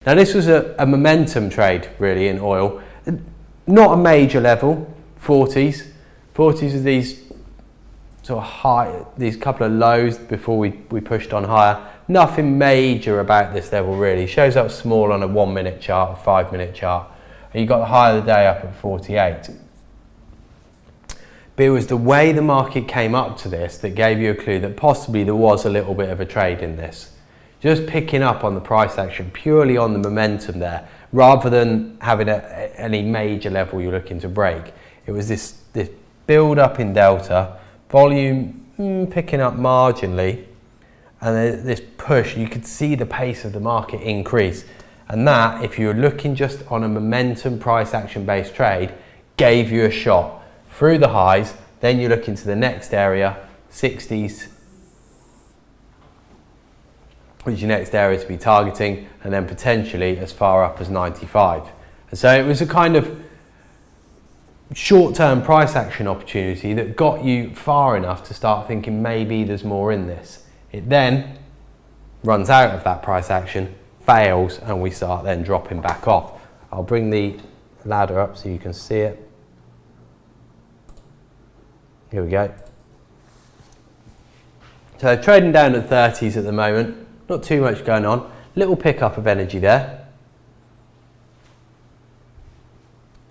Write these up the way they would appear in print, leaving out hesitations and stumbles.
Now this was a momentum trade really in oil, not a major level, 40s. 40s are these sort of high, these couple of lows before we pushed on higher. Nothing major about this level really. Shows up small on a 1 minute chart, a 5 minute chart. And you got the high of the day up at 48. But it was the way the market came up to this that gave you a clue that possibly there was a little bit of a trade in this. Just picking up on the price action, purely on the momentum there, rather than having any major level you're looking to break. It was this build up in delta, volume picking up marginally, and this push, you could see the pace of the market increase. And that, if you're looking just on a momentum price action based trade, gave you a shot through the highs. Then you look into the next area, 60s, which is your next area to be targeting, and then potentially as far up as 95. And so it was a kind of short-term price action opportunity that got you far enough to start thinking maybe there's more in this. It then runs out of that price action, fails, and we start then dropping back off. I'll bring the ladder up so you can see it. Here we go. So trading down at 30s at the moment, not too much going on. Little pickup of energy there.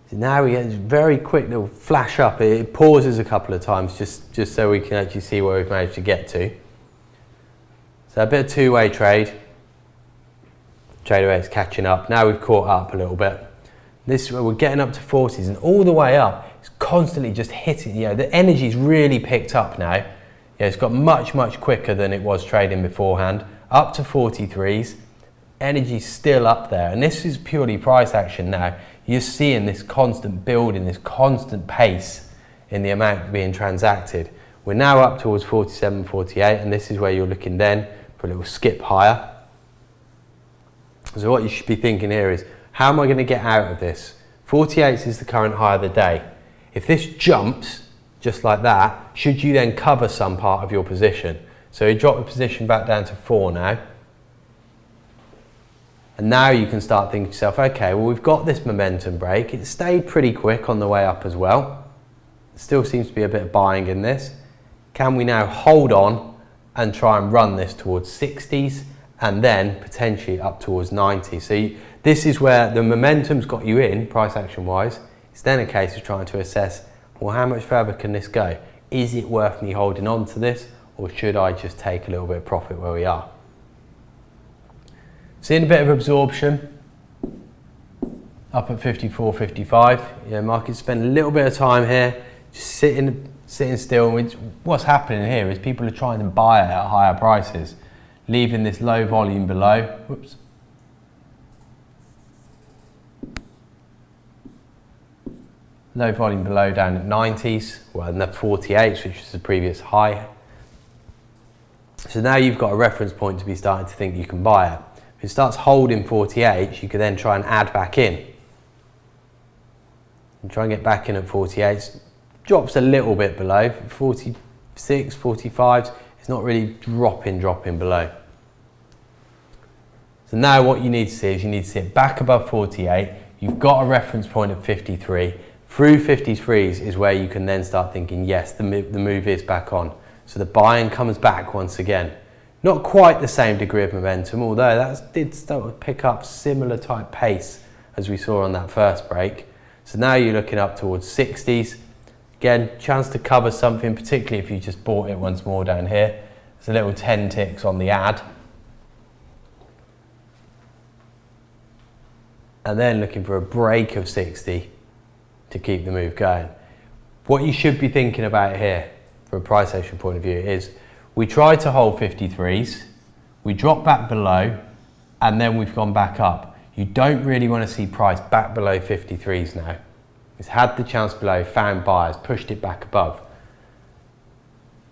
So now we get a very quick little flash up. It pauses a couple of times just so we can actually see where we've managed to get to. So a bit of two-way trade. Trade rate's catching up. Now we've caught up a little bit. We're getting up to 40s, and all the way up, it's constantly just hitting. You know, the energy's really picked up now. Yeah, it's got much quicker than it was trading beforehand. Up to 43s, energy's still up there, and this is purely price action now. You're seeing this constant building, this constant pace in the amount being transacted. We're now up towards 47, 48, and this is where you're looking then for a little skip higher. So what you should be thinking here is, how am I going to get out of this? 48 is the current high of the day. If this jumps just like that, should you then cover some part of your position? So you drop the position back down to 4 now. And now you can start thinking to yourself, okay, well, we've got this momentum break. It stayed pretty quick on the way up as well. There still seems to be a bit of buying in this. Can we now hold on and try and run this towards 60s and then potentially up towards 90? So this is where the momentum's got you in, price action wise. It's then a case of trying to assess, well, how much further can this go? Is it worth me holding on to this, or should I just take a little bit of profit where we are? Seeing a bit of absorption up at 54, 55. Yeah, markets spend a little bit of time here just sitting still. And what's happening here is people are trying to buy it at higher prices, leaving this low volume below. Whoops. Low volume below down at 90s, well, and that 48s, which is the previous high. So now you've got a reference point to be starting to think you can buy it. If it starts holding 48, you can then try and add back in. And try and get back in at 48. Drops a little bit below, 46, 45s. It's not really dropping below. So now what you need to see is you need to see it back above 48. You've got a reference point of 53. Through 53s is where you can then start thinking, yes, the move is back on. So the buying comes back once again. Not quite the same degree of momentum, although that did start to pick up similar type pace as we saw on that first break. So now you're looking up towards 60s. Again, chance to cover something, particularly if you just bought it once more down here. There's a little 10 ticks on the ad. And then looking for a break of 60 to keep the move going. What you should be thinking about here from a price action point of view is, we tried to hold 53s, we dropped back below, and then we've gone back up. You don't really want to see price back below 53s now. It's had the chance below, found buyers, pushed it back above.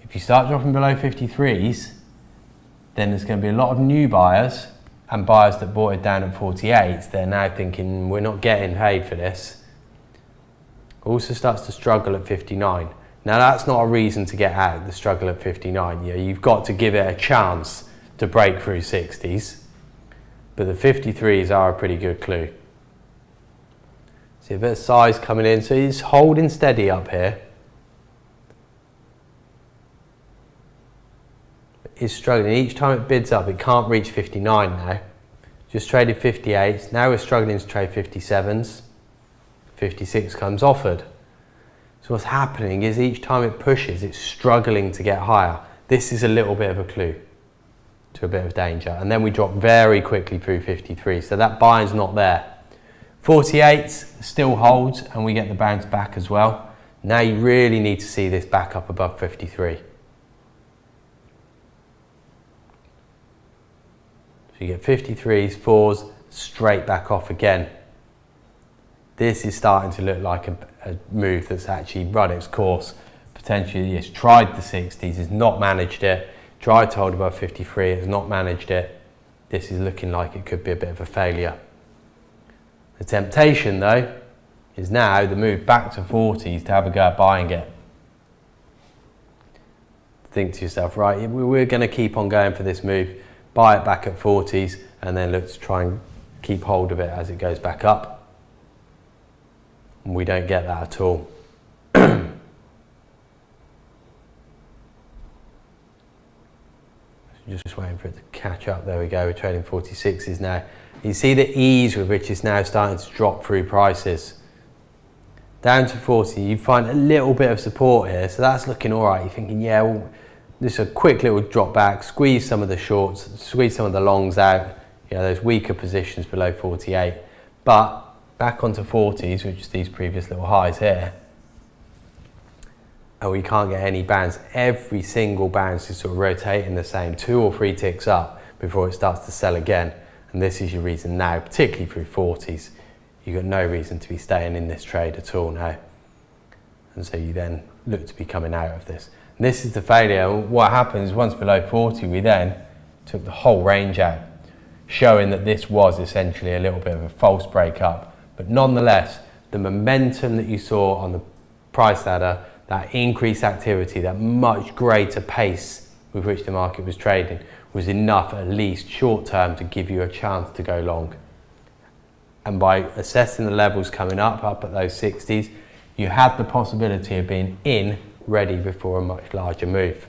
If you start dropping below 53s, then there's going to be a lot of new buyers, and buyers that bought it down at 48s, they're now thinking, we're not getting paid for this. Also starts to struggle at 59. Now that's not a reason to get out of the struggle at 59. You've got to give it a chance to break through 60s. but the 53s are a pretty good clue. See a bit of size coming in, so he's holding steady up here. It's struggling. Each time it bids up, it can't reach 59 now. Just traded 58s. Now we're struggling to trade 57s. 56 comes offered. So what's happening is each time it pushes, it's struggling to get higher. This is a little bit of a clue to a bit of danger. And then we drop very quickly through 53. So that buying's not there. 48s still holds, and we get the bounce back as well. Now you really need to see this back up above 53. So you get 53s, 4s, straight back off again. This is starting to look like a move that's actually run its course. Potentially it's tried the 60s, has not managed it. Tried to hold above 53, has not managed it. This is looking like it could be a bit of a failure. The temptation though is now the move back to 40s to have a go at buying it. Think to yourself, right, we're going to keep on going for this move, buy it back at 40s, and then look to try and keep hold of it as it goes back up. And we don't get that at all. Just waiting for it to catch up. There we go, we're trading 46s now. You see the ease with which it's now starting to drop through prices. Down to 40, you find a little bit of support here, so that's looking all right. You're thinking, yeah, well, just a quick little drop back, squeeze some of the shorts, squeeze some of the longs out, you know, those weaker positions below 48. But back onto 40s, which is these previous little highs here, and we can't get any bounce. Every single bounce is sort of rotating the same, 2 or 3 ticks up before it starts to sell again. And this is your reason now, particularly through 40s. You've got no reason to be staying in this trade at all now. And so you then look to be coming out of this. And this is the failure. What happens once below 40, we then took the whole range out, showing that this was essentially a little bit of a false breakup. But nonetheless, the momentum that you saw on the price ladder, that increased activity, that much greater pace with which the market was trading, was enough, at least short term, to give you a chance to go long. And by assessing the levels coming up at those 60s, you had the possibility of being in, ready before a much larger move.